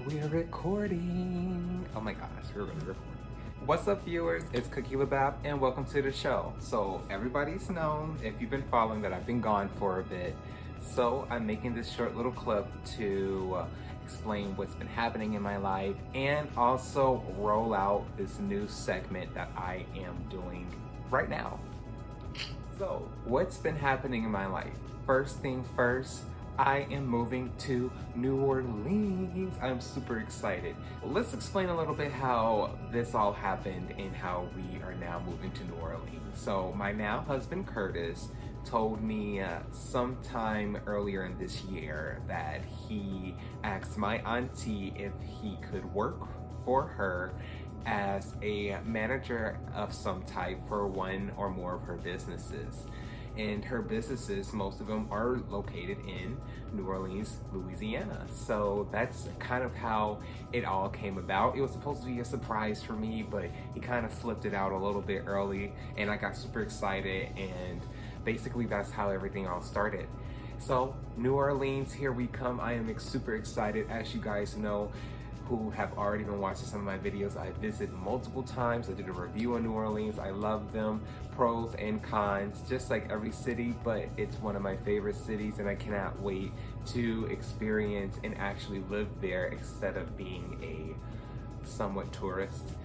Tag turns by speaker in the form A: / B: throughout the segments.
A: We're recording. Oh my gosh, we're really recording. What's up, viewers? It's Cookie LeB.A.P and welcome to the show. So everybody's known, if you've been following, that I've been gone for a bit. So I'm making this short little clip to explain what's been happening in my life and also roll out this new segment that I am doing right now. So what's been happening in my life? First thing first, I am moving to New Orleans. I'm super excited. Let's explain a little bit how this all happened and how we are now moving to New Orleans. So my now husband Curtis told me sometime earlier in this year that he asked my auntie if he could work for her as a manager of some type for one or more of her businesses. And her businesses, most of them are located in New Orleans, Louisiana. So that's kind of how it all came about. It was supposed to be a surprise for me, but he kind of slipped it out a little bit early and I got super excited, and basically that's how everything all started. So New Orleans, here we come. I am super excited. As you guys know, who have already been watching some of my videos, I visited multiple times. I did a review on New Orleans. I love them, pros and cons, just like every city, but it's one of my favorite cities and I cannot wait to experience and actually live there instead of being a somewhat tourist.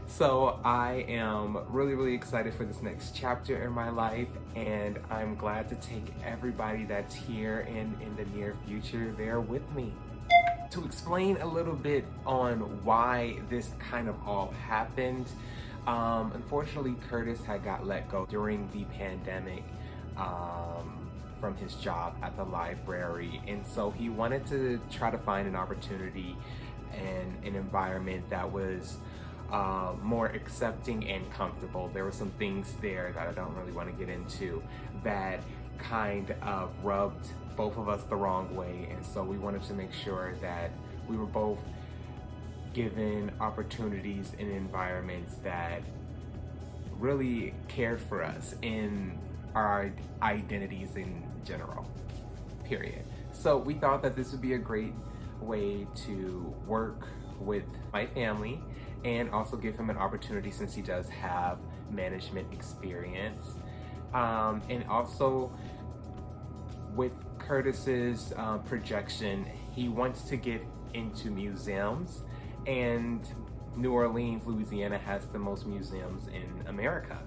A: So I am really excited for this next chapter in my life, and I'm glad to take everybody that's here and in the near future there with me. To explain a little bit on why this kind of all happened, unfortunately Curtis had got let go during the pandemic from his job at the library, and so he wanted to try to find an opportunity and an environment that was more accepting and comfortable. There were some things there that I don't really want to get into that kind of rubbed both of us the wrong way, and so we wanted to make sure that we were both given opportunities in environments that really cared for us in our identities in general, period. So we thought that this would be a great way to work with my family and also give him an opportunity, since he does have management experience, and also with Curtis's projection, he wants to get into museums, and New Orleans, Louisiana has the most museums in America,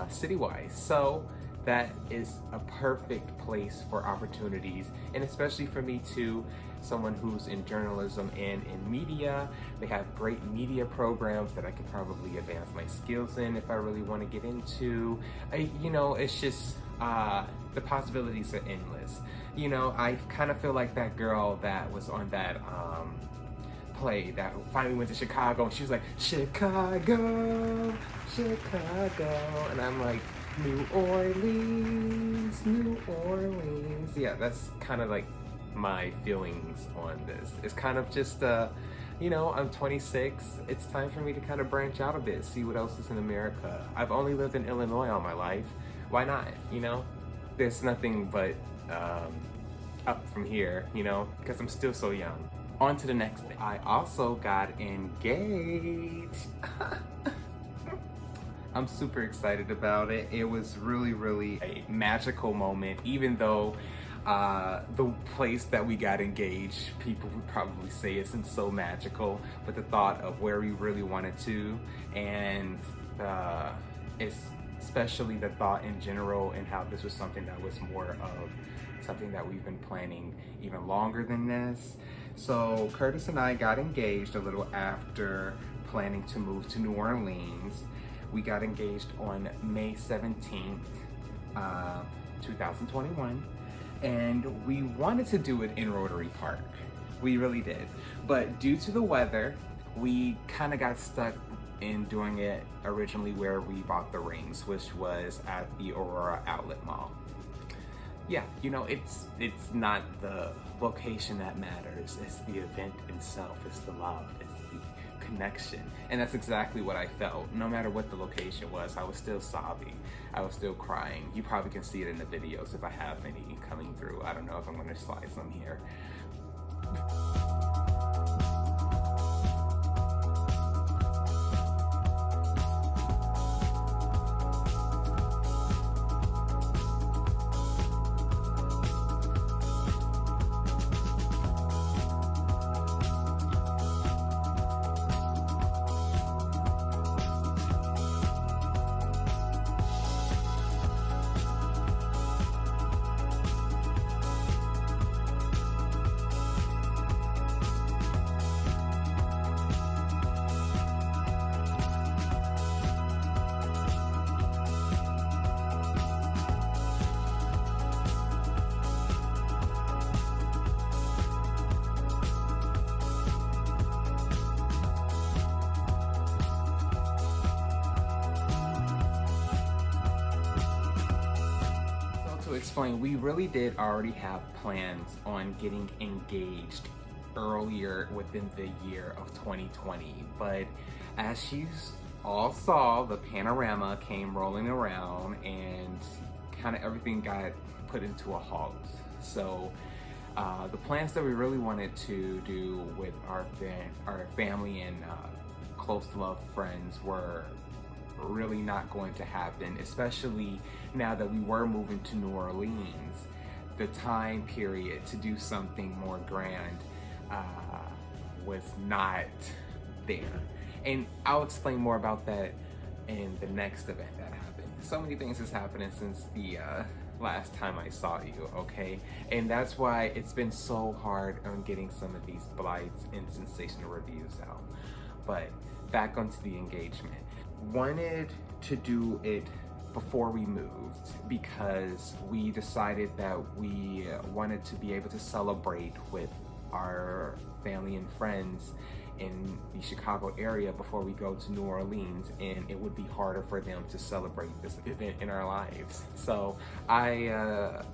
A: city-wise. So that is a perfect place for opportunities, and especially for me too, someone who's in journalism and in media. They have great media programs that I could probably advance my skills in if I really want to get into. You know, it's just the possibilities are endless. You know, I kind of feel like that girl that was on that play that finally went to Chicago, and she was like, Chicago, Chicago, and I'm like, New Orleans, New Orleans. Yeah, that's kind of like my feelings on this. It's kind of just you know, I'm 26. It's time for me to kind of branch out a bit, see what else is in America. I've only lived in Illinois all my life. Why not, you know? There's nothing but up from here, you know, because I'm still so young. On to the next thing. I also got engaged. I'm super excited about it. It was really a magical moment, even though the place that we got engaged, people would probably say isn't so magical, but the thought of where we really wanted to, and it's especially the thought in general, and how this was something that was more of something that we've been planning even longer than this. So Curtis and I got engaged a little after planning to move to New Orleans. We got engaged on May 17th, 2021. And we wanted to do it in Rotary Park. We really did. But due to the weather, we kind of got stuck in doing it originally where we bought the rings, which was at the Aurora Outlet Mall. Yeah, you know, it's not the location that matters, it's the event itself, it's the love, it's the connection. And that's exactly what I felt. No matter what the location was, I was still sobbing, I was still crying. You probably can see it in the videos if I have any coming through. I don't know if I'm gonna slide some here. explain, we really did already have plans on getting engaged earlier within the year of 2020, but as you all saw, the panorama came rolling around and kind of everything got put into a halt. So the plans that we really wanted to do with our family and close love friends were really not going to happen, especially now that we were moving to New Orleans. The time period to do something more grand was not there. And I'll explain more about that in the next event that happened. So many things has happened since the last time I saw you, okay? And that's why it's been so hard on getting some of these blights and sensational reviews out. But back onto the engagement. Wanted to do it before we moved because we decided that we wanted to be able to celebrate with our family and friends in the Chicago area before we go to New Orleans, and it would be harder for them to celebrate this event in our lives. So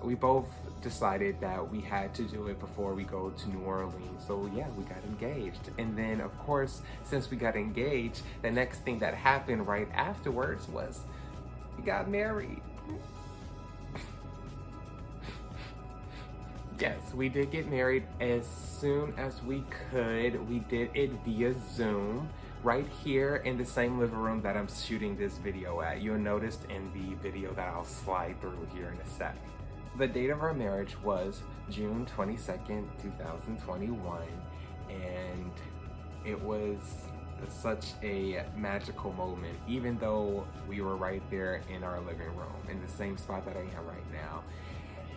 A: we both decided that we had to do it before we go to New Orleans. So yeah, we got engaged. And then of course, since we got engaged, the next thing that happened right afterwards was we got married. Yes, we did get married as soon as we could. We did it via Zoom right here in the same living room that I'm shooting this video at. You'll notice in the video that I'll slide through here in a sec. The date of our marriage was June 22nd, 2021, and it was such a magical moment, even though we were right there in our living room, in the same spot that I am right now.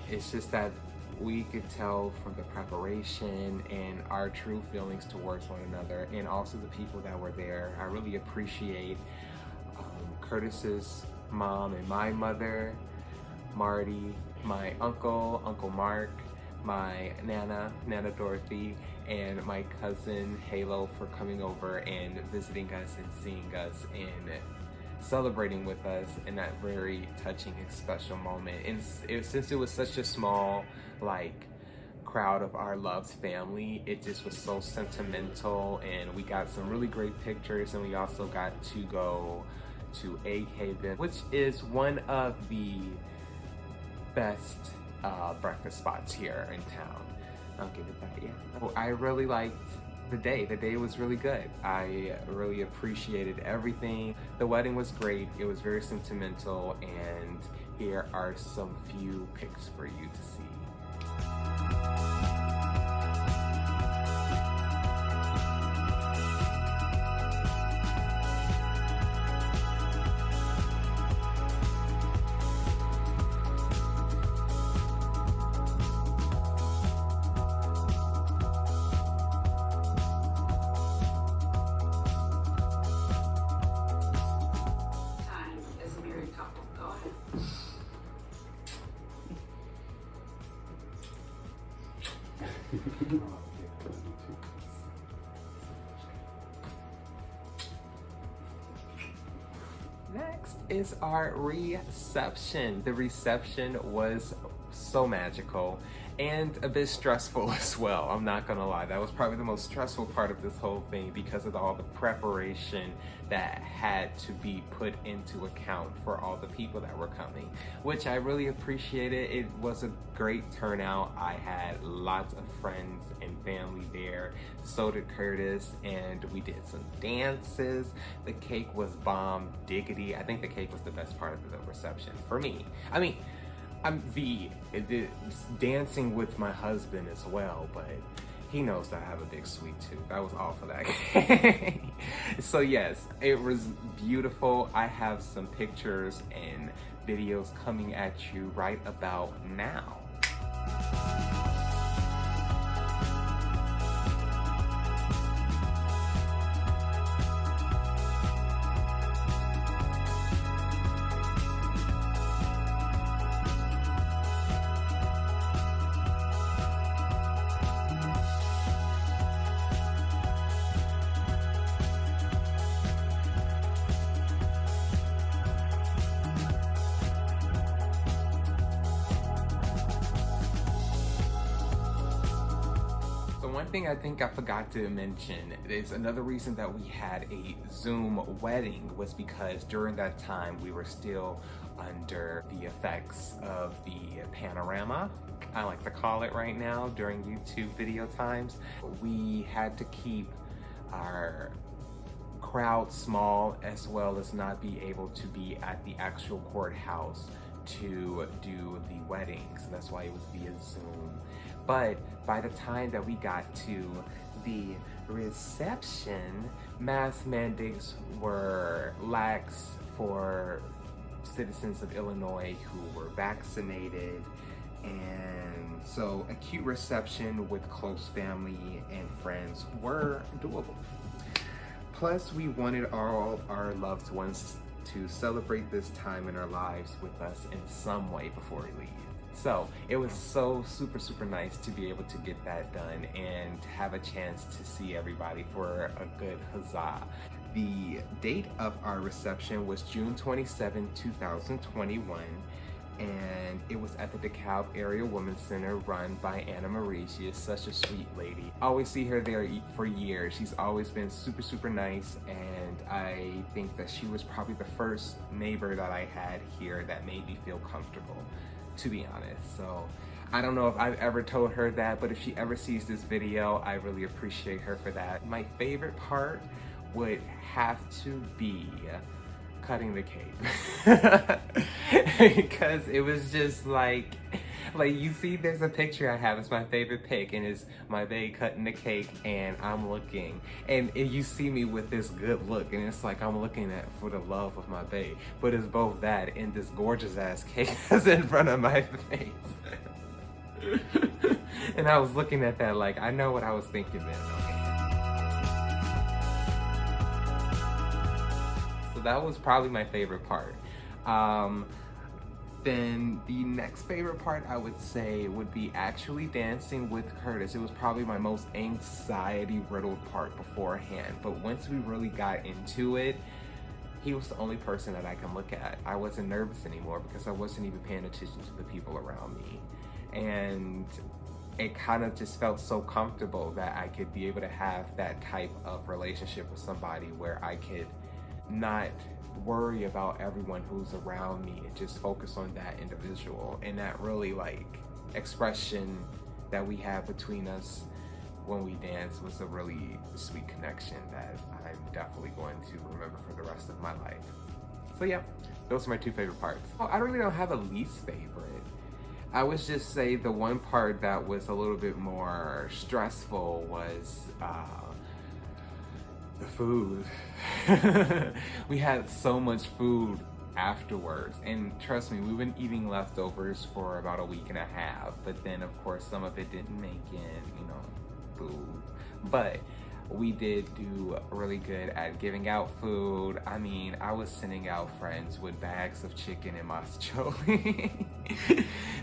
A: It's just that we could tell from the preparation and our true feelings towards one another, and also the people that were there. I really appreciate Curtis's mom and my mother, Marty, my uncle, Uncle Mark, my Nana Dorothy, and my cousin Halo for coming over and visiting us and seeing us and celebrating with us in that very touching and special moment. And since it was such a small crowd of our loved family, it just was so sentimental, and we got some really great pictures, and we also got to go to Egg Haven, which is one of the best breakfast spots here in town. I'll give it that, yeah. I really liked the day. The day was really good. I really appreciated everything. The wedding was great. It was very sentimental, and here are some few pics for you to see. Next is our reception. The reception was so magical and a bit stressful as well. I'm not gonna lie, that was probably the most stressful part of this whole thing because of all the preparation that had to be put into account for all the people that were coming, which I really appreciated. It was a great turnout. I had lots of friends and family there. So did Curtis, and we did some dances. The cake was bomb diggity. I think the cake was the best part of the reception for me. I mean, I'm the dancing with my husband as well, but he knows that I have a big sweet tooth. I was all for that. So yes, it was beautiful. I have some pictures and videos coming at you right about now. one thing I think I forgot to mention is another reason that we had a Zoom wedding was because during that time we were still under the effects of the panorama, I like to call it right now, during YouTube video times. We had to keep our crowd small, as well as not be able to be at the actual courthouse to do the wedding. So that's why it was via Zoom. But by the time that we got to the reception, mask mandates were lax for citizens of Illinois who were vaccinated, and so a cute reception with close family and friends were doable. Plus, we wanted all our loved ones to celebrate this time in our lives with us in some way before we leave. So it was so super nice to be able to get that done and to have a chance to see everybody for a good huzzah. The date of our reception was June 27, 2021, and it was at the DeKalb Area Women's Center run by Anna Marie. She is such a sweet lady. I always see her there for years. She's always been super nice, and I think that she was probably the first neighbor that I had here that made me feel comfortable, to be honest. So I don't know if I've ever told her that, but if she ever sees this video, I really appreciate her for that. My favorite part would have to be cutting the cake. Because it was just like you see, there's a picture I have, it's my favorite pic, and it's my bae cutting the cake and I'm looking, and you see me with this good look, and it's like I'm looking at for the love of my bae, but it's both that and this gorgeous ass cake that's in front of my face. And I was looking at that like, I know what I was thinking then. Okay. So that was probably my favorite part. Then the next favorite part I would say would be actually dancing with Curtis. It was probably my most anxiety-riddled part beforehand, but once we really got into it, he was the only person that I can look at. I wasn't nervous anymore because I wasn't even paying attention to the people around me. And it kind of just felt so comfortable that I could be able to have that type of relationship with somebody where I could not worry about everyone who's around me and just focus on that individual. And that really expression that we have between us when we dance was a really sweet connection that I'm definitely going to remember for the rest of my life. So yeah, those are my two favorite parts. I really don't have a least favorite. I would just say the one part that was a little bit more stressful was the food. We had so much food afterwards, and trust me, we've been eating leftovers for about a week and a half, but then of course some of it didn't make it, food. But we did do really good at giving out food. I mean, I was sending out friends with bags of chicken and mascholi.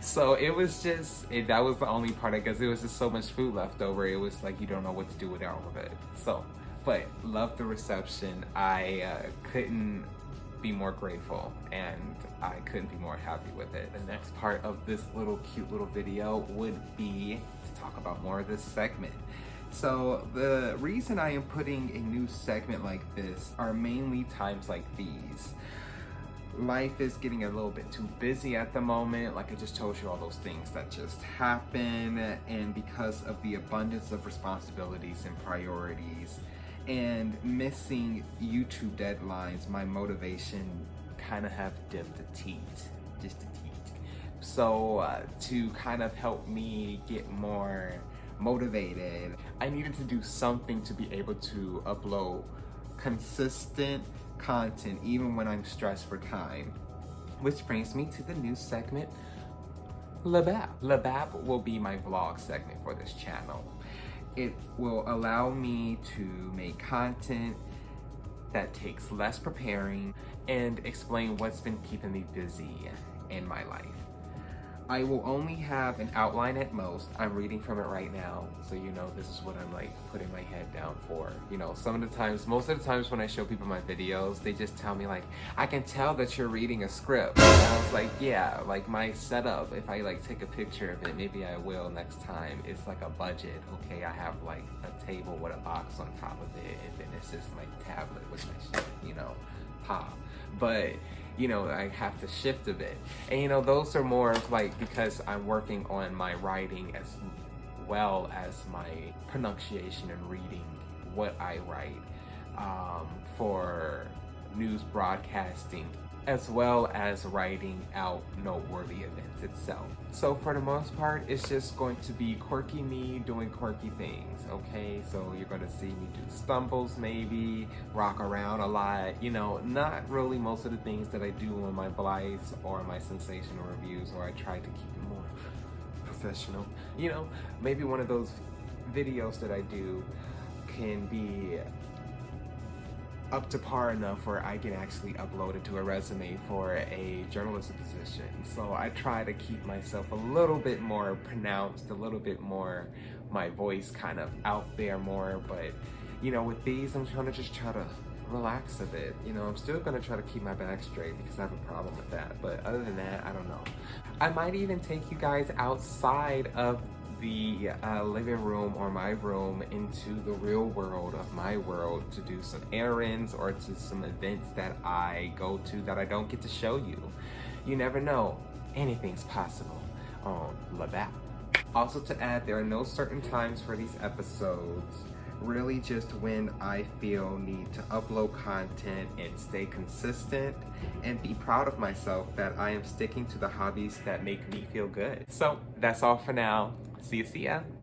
A: So it was just, that was the only part, I guess. It was just so much food left over. It was like you don't know what to do with all of it. So, but loved the reception. I couldn't be more grateful, and I couldn't be more happy with it. The next part of this cute little video would be to talk about more of this segment. So the reason I am putting a new segment like this are mainly times like these. Life is getting a little bit too busy at the moment, like I just told you, all those things that just happen, and because of the abundance of responsibilities and priorities and missing YouTube deadlines, my motivation kind of have dipped a teat, just a teat. So to kind of help me get more motivated, I needed to do something to be able to upload consistent content even when I'm stressed for time. Which brings me to the new segment, LeB.A.P. LeB.A.P will be my vlog segment for this channel. It will allow me to make content that takes less preparing and explain what's been keeping me busy in my life. I will only have an outline at most. I'm reading from it right now, so you know this is what I'm like putting my head down for. You know, most of the times when I show people my videos, they just tell me like, I can tell that you're reading a script. And I was like, yeah, like my setup, if I like take a picture of it, maybe I will next time, it's like a budget. Okay, I have like a table with a box on top of it, and then it's just my tablet with my shit, you know, pop. But you know, I have to shift a bit. And you know, those are more of like, because I'm working on my writing as well as my pronunciation and reading what I write for news broadcasting, as well as writing out noteworthy events itself. So for the most part, it's just going to be quirky me doing quirky things, okay? So you're gonna see me do stumbles maybe, rock around a lot, you know, not really most of the things that I do on my blights or my sensational reviews, or I try to keep it more professional. You know, maybe one of those videos that I do can be up to par enough where I can actually upload it to a resume for a journalism position. So I try to keep myself a little bit more pronounced, a little bit more, my voice kind of out there more. But you know, with these, I'm trying to just try to relax a bit. You know, I'm still gonna try to keep my back straight because I have a problem with that. But other than that, I don't know. I might even take you guys outside of the living room or my room into the real world of my world to do some errands or to some events that I go to that I don't get to show you. You never know. Anything's possible on LeB.A.P. Also to add, there are no certain times for these episodes. Really just when I feel need to upload content and stay consistent and be proud of myself that I am sticking to the hobbies that make me feel good. So that's all for now. See ya.